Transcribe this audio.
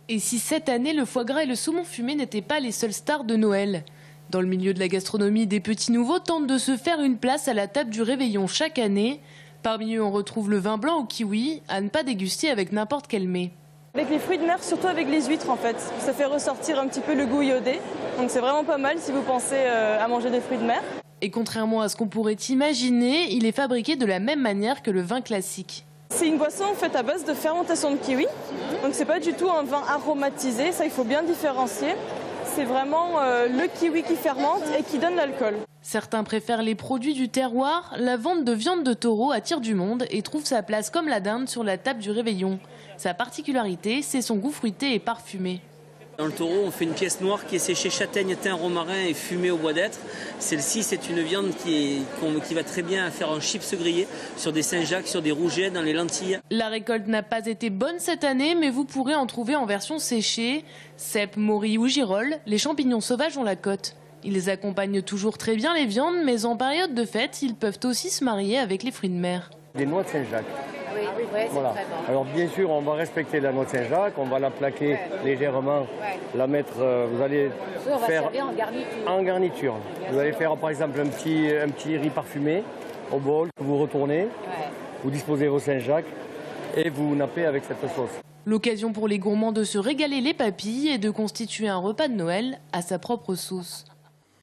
Et si cette année, le foie gras et le saumon fumé n'étaient pas les seules stars de Noël? Dans le milieu de la gastronomie, des petits nouveaux tentent de se faire une place à la table du réveillon chaque année. Parmi eux, on retrouve le vin blanc au kiwi, à ne pas déguster avec n'importe quel mets. Avec les fruits de mer, surtout avec les huîtres en fait. Ça fait ressortir un petit peu le goût iodé. Donc c'est vraiment pas mal si vous pensez à manger des fruits de mer. Et contrairement à ce qu'on pourrait imaginer, il est fabriqué de la même manière que le vin classique. C'est une boisson en fait à base de fermentation de kiwi. Donc c'est pas du tout un vin aromatisé, ça il faut bien différencier. C'est vraiment le kiwi qui fermente et qui donne l'alcool. Certains préfèrent les produits du terroir. La vente de viande de taureau attire du monde et trouve sa place comme la dinde sur la table du réveillon. Sa particularité, c'est son goût fruité et parfumé. Dans le taureau, on fait une pièce noire qui est séchée châtaigne, thym, romarin et fumée au bois d'être. Celle-ci, c'est une viande qui va très bien à faire en chips grillés sur des Saint-Jacques, sur des rougets, dans les lentilles. La récolte n'a pas été bonne cette année, mais vous pourrez en trouver en version séchée. Cèpes, morilles ou girolles, les champignons sauvages ont la cote. Ils accompagnent toujours très bien les viandes, mais en période de fête, ils peuvent aussi se marier avec les fruits de mer. Des noix de Saint-Jacques. Oui, ouais, voilà. Très bon. Alors bien sûr, on va respecter la noix de Saint-Jacques, on va la plaquer légèrement, la mettre, vous allez faire en garniture. En garniture. Vous allez faire par exemple un petit riz parfumé au bol, que vous retournez, vous disposez vos Saint-Jacques et vous nappez avec cette sauce. L'occasion pour les gourmands de se régaler les papilles et de constituer un repas de Noël à sa propre sauce.